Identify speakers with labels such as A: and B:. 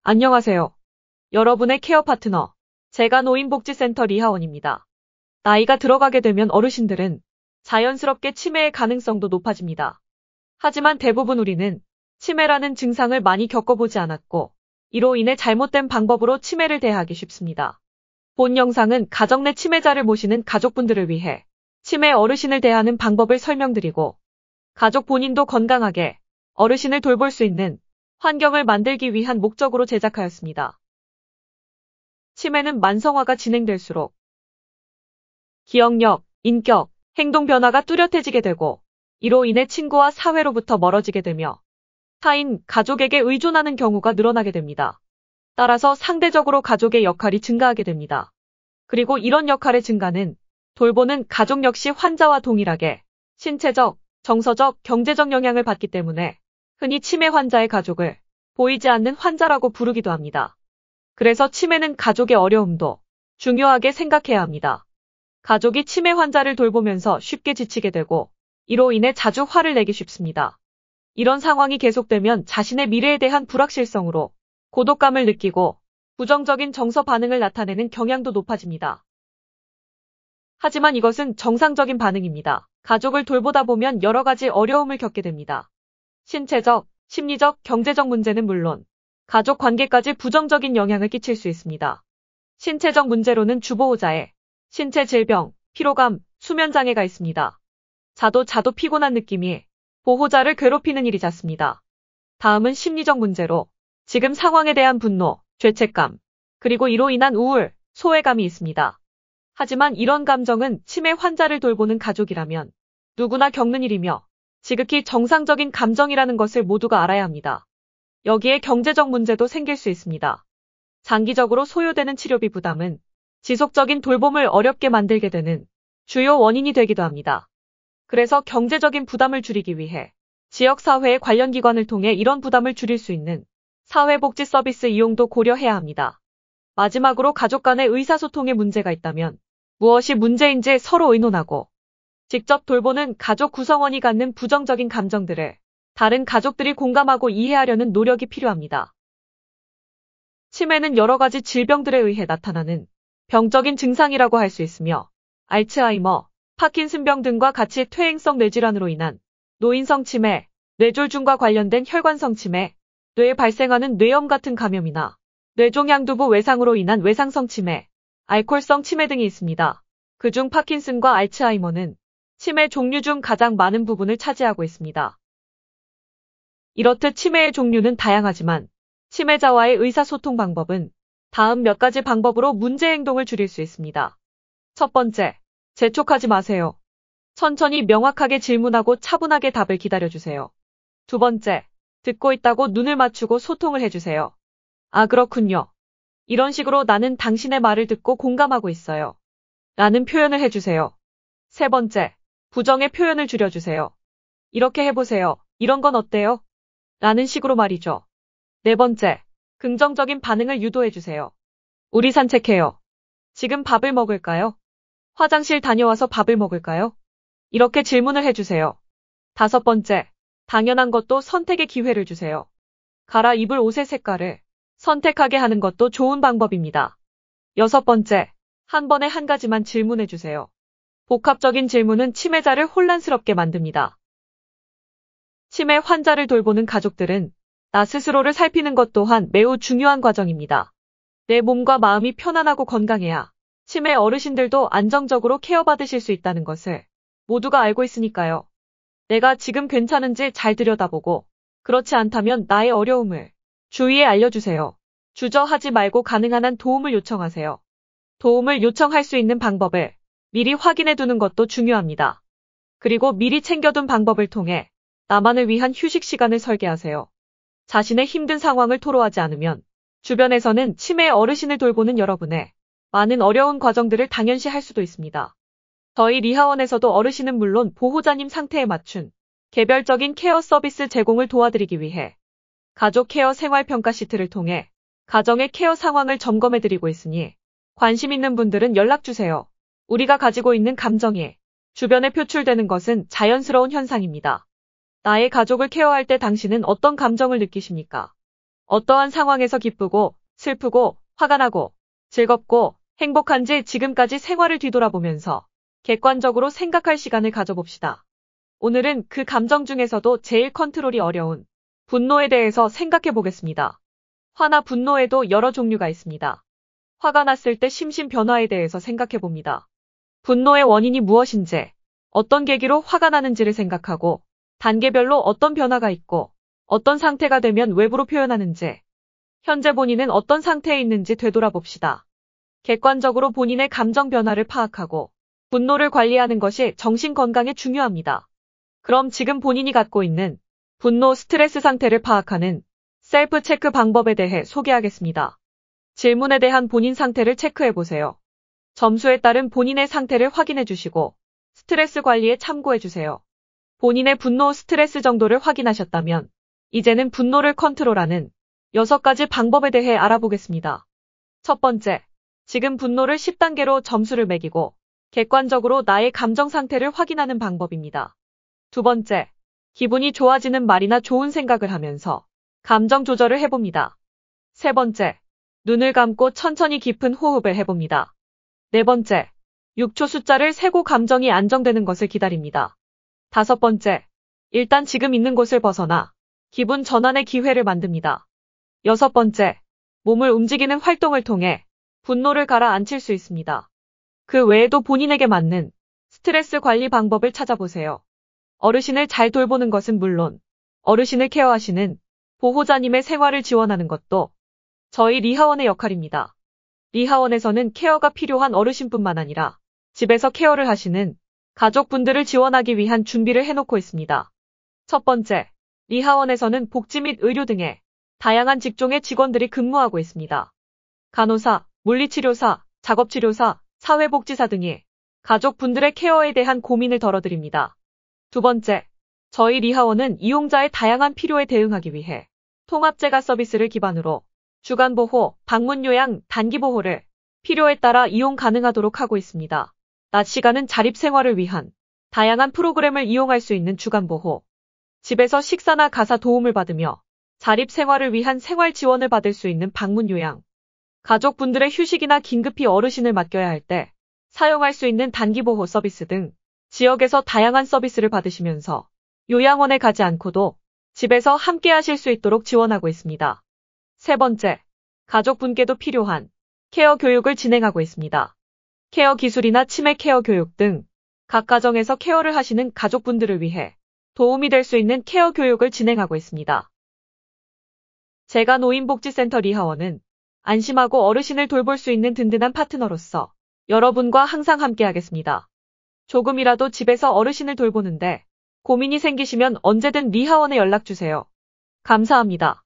A: 안녕하세요. 여러분의 케어 파트너. 제가 노인복지센터 리하원입니다. 나이가 들어가게 되면 어르신들은 자연스럽게 치매의 가능성도 높아집니다. 하지만 대부분 우리는 치매라는 증상을 많이 겪어보지 않았고, 이로 인해 잘못된 방법으로 치매를 대하기 쉽습니다. 본 영상은 가정 내 치매자를 모시는 가족분들을 위해 치매 어르신을 대하는 방법을 설명드리고, 가족 본인도 건강하게 어르신을 돌볼 수 있는 환경을 만들기 위한 목적으로 제작하였습니다. 치매는 만성화가 진행될수록 기억력, 인격, 행동 변화가 뚜렷해지게 되고, 이로 인해 친구와 사회로부터 멀어지게 되며 타인, 가족에게 의존하는 경우가 늘어나게 됩니다. 따라서 상대적으로 가족의 역할이 증가하게 됩니다. 그리고 이런 역할의 증가는 돌보는 가족 역시 환자와 동일하게 신체적, 정서적, 경제적 영향을 받기 때문에 흔히 치매 환자의 가족을 보이지 않는 환자라고 부르기도 합니다. 그래서 치매는 가족의 어려움도 중요하게 생각해야 합니다. 가족이 치매 환자를 돌보면서 쉽게 지치게 되고, 이로 인해 자주 화를 내기 쉽습니다. 이런 상황이 계속되면 자신의 미래에 대한 불확실성으로 고독감을 느끼고 부정적인 정서 반응을 나타내는 경향도 높아집니다. 하지만 이것은 정상적인 반응입니다. 가족을 돌보다 보면 여러 가지 어려움을 겪게 됩니다. 신체적, 심리적, 경제적 문제는 물론 가족 관계까지 부정적인 영향을 끼칠 수 있습니다. 신체적 문제로는 주보호자의 신체 질병, 피로감, 수면장애가 있습니다. 자도 피곤한 느낌이 보호자를 괴롭히는 일이 잦습니다. 다음은 심리적 문제로 지금 상황에 대한 분노, 죄책감, 그리고 이로 인한 우울, 소외감이 있습니다. 하지만 이런 감정은 치매 환자를 돌보는 가족이라면 누구나 겪는 일이며 지극히 정상적인 감정이라는 것을 모두가 알아야 합니다. 여기에 경제적 문제도 생길 수 있습니다. 장기적으로 소요되는 치료비 부담은 지속적인 돌봄을 어렵게 만들게 되는 주요 원인이 되기도 합니다. 그래서 경제적인 부담을 줄이기 위해 지역사회의 관련 기관을 통해 이런 부담을 줄일 수 있는 사회복지 서비스 이용도 고려해야 합니다. 마지막으로 가족 간의 의사소통에 문제가 있다면 무엇이 문제인지 서로 의논하고 직접 돌보는 가족 구성원이 갖는 부정적인 감정들을 다른 가족들이 공감하고 이해하려는 노력이 필요합니다. 치매는 여러 가지 질병들에 의해 나타나는 병적인 증상이라고 할 수 있으며 알츠하이머, 파킨슨병 등과 같이 퇴행성 뇌질환으로 인한 노인성 치매, 뇌졸중과 관련된 혈관성 치매, 뇌에 발생하는 뇌염 같은 감염이나 뇌종양두부 외상으로 인한 외상성 치매, 알코올성 치매 등이 있습니다. 그중 파킨슨과 알츠하이머는 치매 종류 중 가장 많은 부분을 차지하고 있습니다. 이렇듯 치매의 종류는 다양하지만 치매자와의 의사소통 방법은 다음 몇 가지 방법으로 문제 행동을 줄일 수 있습니다. 첫 번째, 재촉하지 마세요. 천천히 명확하게 질문하고 차분하게 답을 기다려주세요. 두 번째, 듣고 있다고 눈을 맞추고 소통을 해주세요. 아, 그렇군요. 이런 식으로 나는 당신의 말을 듣고 공감하고 있어요. 라는 표현을 해주세요. 세 번째, 부정의 표현을 줄여주세요. 이렇게 해보세요. 이런 건 어때요? 라는 식으로 말이죠. 네 번째, 긍정적인 반응을 유도해주세요. 우리 산책해요. 지금 밥을 먹을까요? 화장실 다녀와서 밥을 먹을까요? 이렇게 질문을 해주세요. 다섯 번째, 당연한 것도 선택의 기회를 주세요. 갈아입을 옷의 색깔을 선택하게 하는 것도 좋은 방법입니다. 여섯 번째, 한 번에 한 가지만 질문해주세요. 복합적인 질문은 치매자를 혼란스럽게 만듭니다. 치매 환자를 돌보는 가족들은 나 스스로를 살피는 것 또한 매우 중요한 과정입니다. 내 몸과 마음이 편안하고 건강해야 치매 어르신들도 안정적으로 케어받으실 수 있다는 것을 모두가 알고 있으니까요. 내가 지금 괜찮은지 잘 들여다보고 그렇지 않다면 나의 어려움을 주위에 알려주세요. 주저하지 말고 가능한 한 도움을 요청하세요. 도움을 요청할 수 있는 방법을 미리 확인해 두는 것도 중요합니다. 그리고 미리 챙겨둔 방법을 통해 나만을 위한 휴식 시간을 설계하세요. 자신의 힘든 상황을 토로하지 않으면 주변에서는 치매 어르신을 돌보는 여러분의 많은 어려운 과정들을 당연시할 수도 있습니다. 저희 리하원에서도 어르신은 물론 보호자님 상태에 맞춘 개별적인 케어 서비스 제공을 도와드리기 위해 가족 케어 생활평가 시트를 통해 가정의 케어 상황을 점검해드리고 있으니 관심 있는 분들은 연락주세요. 우리가 가지고 있는 감정이 주변에 표출되는 것은 자연스러운 현상입니다. 나의 가족을 케어할 때 당신은 어떤 감정을 느끼십니까? 어떠한 상황에서 기쁘고, 슬프고, 화가 나고, 즐겁고, 행복한지 지금까지 생활을 뒤돌아보면서 객관적으로 생각할 시간을 가져봅시다. 오늘은 그 감정 중에서도 제일 컨트롤이 어려운 분노에 대해서 생각해 보겠습니다. 화나 분노에도 여러 종류가 있습니다. 화가 났을 때 심신 변화에 대해서 생각해 봅니다. 분노의 원인이 무엇인지, 어떤 계기로 화가 나는지를 생각하고, 단계별로 어떤 변화가 있고, 어떤 상태가 되면 외부로 표현하는지, 현재 본인은 어떤 상태에 있는지 되돌아봅시다. 객관적으로 본인의 감정 변화를 파악하고, 분노를 관리하는 것이 정신 건강에 중요합니다. 그럼 지금 본인이 갖고 있는 분노 스트레스 상태를 파악하는 셀프 체크 방법에 대해 소개하겠습니다. 질문에 대한 본인 상태를 체크해 보세요. 점수에 따른 본인의 상태를 확인해 주시고 스트레스 관리에 참고해 주세요. 본인의 분노 스트레스 정도를 확인하셨다면 이제는 분노를 컨트롤하는 6가지 방법에 대해 알아보겠습니다. 첫 번째, 지금 분노를 10단계로 점수를 매기고 객관적으로 나의 감정 상태를 확인하는 방법입니다. 두 번째, 기분이 좋아지는 말이나 좋은 생각을 하면서 감정 조절을 해봅니다. 세 번째, 눈을 감고 천천히 깊은 호흡을 해봅니다. 네 번째, 6초 숫자를 세고 감정이 안정되는 것을 기다립니다. 다섯 번째, 일단 지금 있는 곳을 벗어나 기분 전환의 기회를 만듭니다. 여섯 번째, 몸을 움직이는 활동을 통해 분노를 가라앉힐 수 있습니다. 그 외에도 본인에게 맞는 스트레스 관리 방법을 찾아보세요. 어르신을 잘 돌보는 것은 물론 어르신을 케어하시는 보호자님의 생활을 지원하는 것도 저희 리하원의 역할입니다. 리하원에서는 케어가 필요한 어르신뿐만 아니라 집에서 케어를 하시는 가족분들을 지원하기 위한 준비를 해놓고 있습니다. 첫 번째, 리하원에서는 복지 및 의료 등의 다양한 직종의 직원들이 근무하고 있습니다. 간호사, 물리치료사, 작업치료사, 사회복지사 등이 가족분들의 케어에 대한 고민을 덜어드립니다. 두 번째, 저희 리하원은 이용자의 다양한 필요에 대응하기 위해 통합재가 서비스를 기반으로 주간보호, 방문요양, 단기보호를 필요에 따라 이용 가능하도록 하고 있습니다. 낮 시간은 자립생활을 위한 다양한 프로그램을 이용할 수 있는 주간보호, 집에서 식사나 가사 도움을 받으며 자립생활을 위한 생활 지원을 받을 수 있는 방문요양, 가족분들의 휴식이나 긴급히 어르신을 맡겨야 할 때 사용할 수 있는 단기보호 서비스 등 지역에서 다양한 서비스를 받으시면서 요양원에 가지 않고도 집에서 함께 하실 수 있도록 지원하고 있습니다. 세 번째, 가족분께도 필요한 케어 교육을 진행하고 있습니다. 케어 기술이나 치매 케어 교육 등 각 가정에서 케어를 하시는 가족분들을 위해 도움이 될 수 있는 케어 교육을 진행하고 있습니다. 제가 노인복지센터 리하원은 안심하고 어르신을 돌볼 수 있는 든든한 파트너로서 여러분과 항상 함께하겠습니다. 조금이라도 집에서 어르신을 돌보는데 고민이 생기시면 언제든 리하원에 연락주세요. 감사합니다.